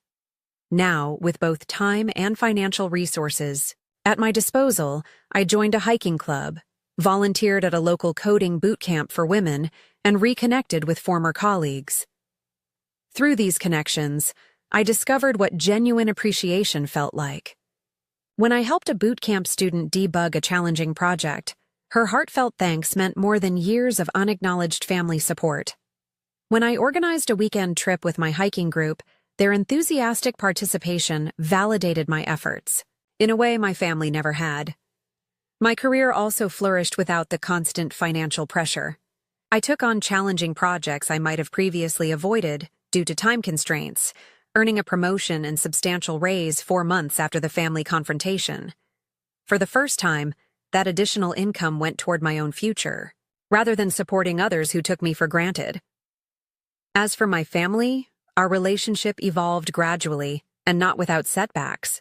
Now, with both time and financial resources at my disposal, I joined a hiking club, volunteered at a local coding boot camp for women, and reconnected with former colleagues. Through these connections, I discovered what genuine appreciation felt like. When I helped a boot camp student debug a challenging project, her heartfelt thanks meant more than years of unacknowledged family support. When I organized a weekend trip with my hiking group, their enthusiastic participation validated my efforts, in a way my family never had. My career also flourished without the constant financial pressure. I took on challenging projects I might have previously avoided due to time constraints, earning a promotion and substantial raise 4 months after the family confrontation. For the first time, that additional income went toward my own future, rather than supporting others who took me for granted. As for my family, our relationship evolved gradually and not without setbacks.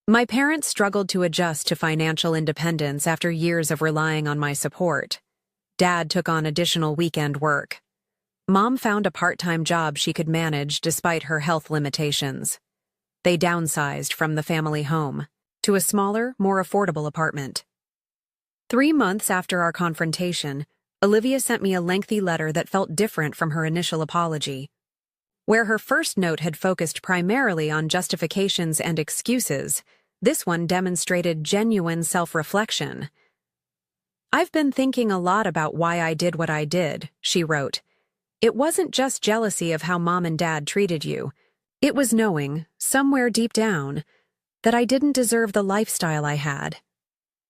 My parents struggled to adjust to financial independence after years of relying on my support. Dad took on additional weekend work. Mom found a part-time job she could manage despite her health limitations. They downsized from the family home to a smaller, more affordable apartment. 3 months after our confrontation, Olivia sent me a lengthy letter that felt different from her initial apology. Where her first note had focused primarily on justifications and excuses, this one demonstrated genuine self-reflection. "I've been thinking a lot about why I did what I did," she wrote. It wasn't just jealousy of how mom and dad treated you. It was knowing, somewhere deep down, that I didn't deserve the lifestyle I had.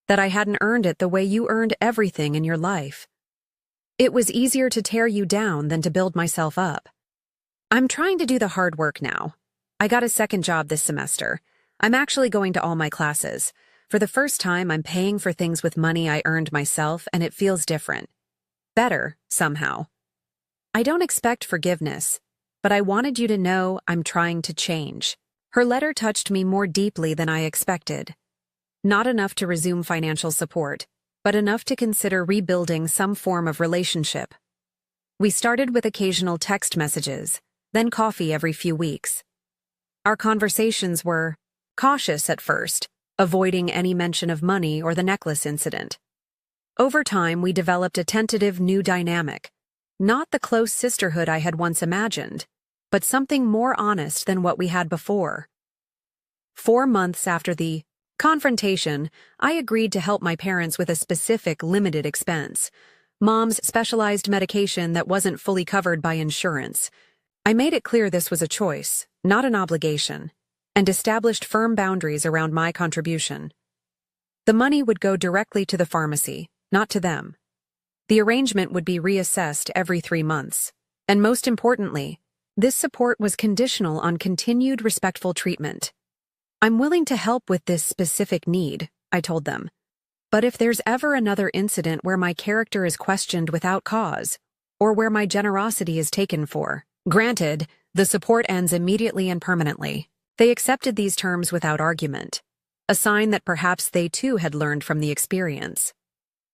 That I hadn't earned it the way you earned everything in your life. It was easier to tear you down than to build myself up. I'm trying to do the hard work now. I got a second job this semester. I'm actually going to all my classes. For the first time, I'm paying for things with money I earned myself, and it feels different. Better, somehow. I don't expect forgiveness, but I wanted you to know I'm trying to change. Her letter touched me more deeply than I expected. Not enough to resume financial support, but enough to consider rebuilding some form of relationship. We started with occasional text messages, then coffee every few weeks. Our conversations were cautious at first, avoiding any mention of money or the necklace incident. Over time, we developed a tentative new dynamic, not the close sisterhood I had once imagined, but something more honest than what we had before. 4 months after the confrontation, I agreed to help my parents with a specific limited expense, Mom's specialized medication that wasn't fully covered by insurance. I made it clear this was a choice, not an obligation, and established firm boundaries around my contribution. The money would go directly to the pharmacy, not to them. The arrangement would be reassessed every 3 months, and most importantly, this support was conditional on continued respectful treatment. I'm willing to help with this specific need, I told them. But if there's ever another incident where my character is questioned without cause, or where my generosity is taken for granted, the support ends immediately and permanently. They accepted these terms without argument, a sign that perhaps they too had learned from the experience.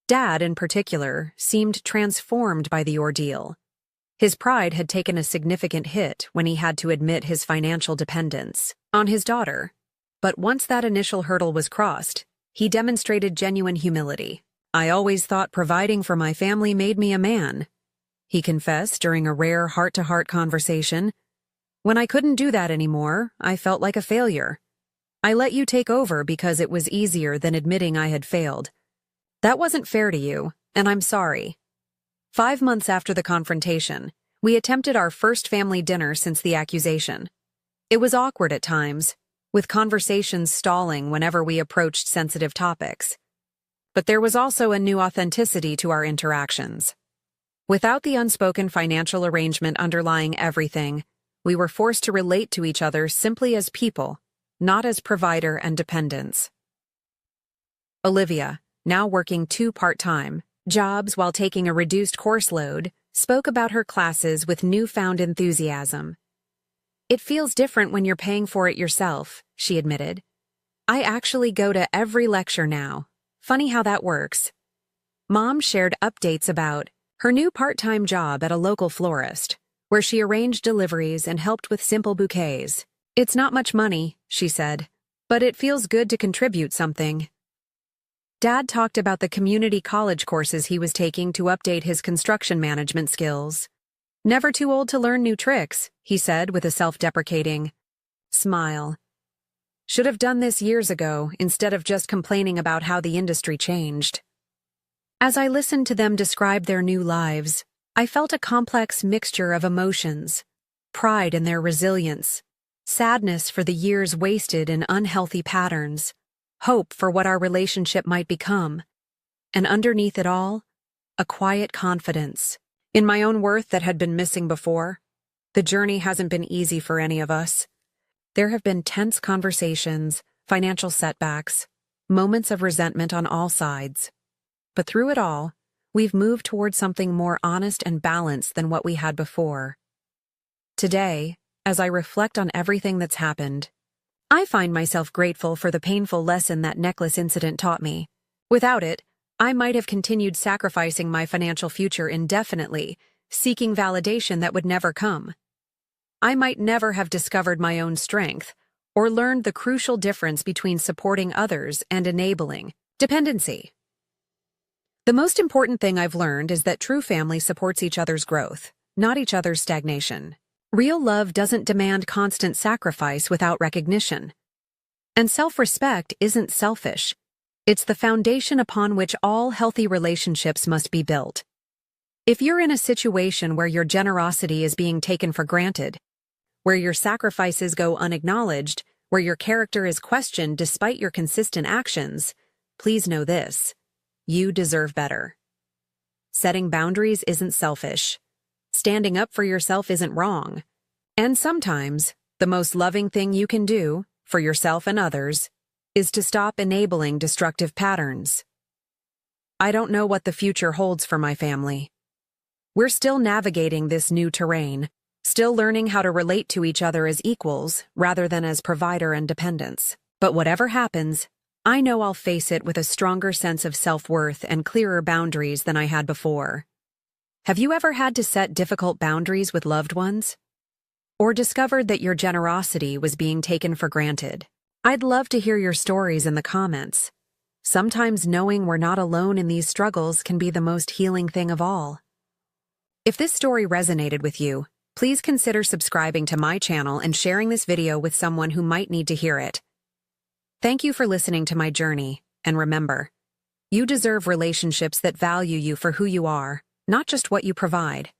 Dad, in particular, seemed transformed by the ordeal. His pride had taken a significant hit when he had to admit his financial dependence on his daughter. But once that initial hurdle was crossed, he demonstrated genuine humility. I always thought providing for my family made me a man, he confessed during a rare heart-to-heart conversation. When I couldn't do that anymore, I felt like a failure. I let you take over because it was easier than admitting I had failed. That wasn't fair to you, and I'm sorry. 5 months after the confrontation, we attempted our first family dinner since the accusation. It was awkward at times, with conversations stalling whenever we approached sensitive topics. But there was also a new authenticity to our interactions. Without the unspoken financial arrangement underlying everything, we were forced to relate to each other simply as people, not as provider and dependents. Olivia, now working 2 part-time jobs while taking a reduced course load, spoke about her classes with newfound enthusiasm. It feels different when you're paying for it yourself, she admitted. I actually go to every lecture now. Funny how that works. Mom shared updates about her new part-time job at a local florist, where she arranged deliveries and helped with simple bouquets. It's not much money, she said, but it feels good to contribute something. Dad talked about the community college courses he was taking to update his construction management skills. Never too old to learn new tricks, he said with a self-deprecating smile. Should have done this years ago instead of just complaining about how the industry changed. As I listened to them describe their new lives, I felt a complex mixture of emotions, pride in their resilience, sadness for the years wasted in unhealthy patterns, hope for what our relationship might become, and underneath it all, a quiet confidence in my own worth that had been missing before. The journey hasn't been easy for any of us. There have been tense conversations, financial setbacks, moments of resentment on all sides. But through it all, we've moved toward something more honest and balanced than what we had before. Today, as I reflect on everything that's happened, I find myself grateful for the painful lesson that necklace incident taught me. Without it, I might have continued sacrificing my financial future indefinitely, seeking validation that would never come. I might never have discovered my own strength, or learned the crucial difference between supporting others and enabling dependency. The most important thing I've learned is that true family supports each other's growth, not each other's stagnation. Real love doesn't demand constant sacrifice without recognition. And self-respect isn't selfish. It's the foundation upon which all healthy relationships must be built. If you're in a situation where your generosity is being taken for granted, where your sacrifices go unacknowledged, where your character is questioned despite your consistent actions, please know this: you deserve better. Setting boundaries isn't selfish. Standing up for yourself isn't wrong. And sometimes, the most loving thing you can do, for yourself and others, is to stop enabling destructive patterns. I don't know what the future holds for my family. We're still navigating this new terrain, still learning how to relate to each other as equals rather than as provider and dependents. But whatever happens, I know I'll face it with a stronger sense of self-worth and clearer boundaries than I had before. Have you ever had to set difficult boundaries with loved ones? Or discovered that your generosity was being taken for granted? I'd love to hear your stories in the comments. Sometimes knowing we're not alone in these struggles can be the most healing thing of all. If this story resonated with you, please consider subscribing to my channel and sharing this video with someone who might need to hear it. Thank you for listening to my journey, and remember, you deserve relationships that value you for who you are, not just what you provide.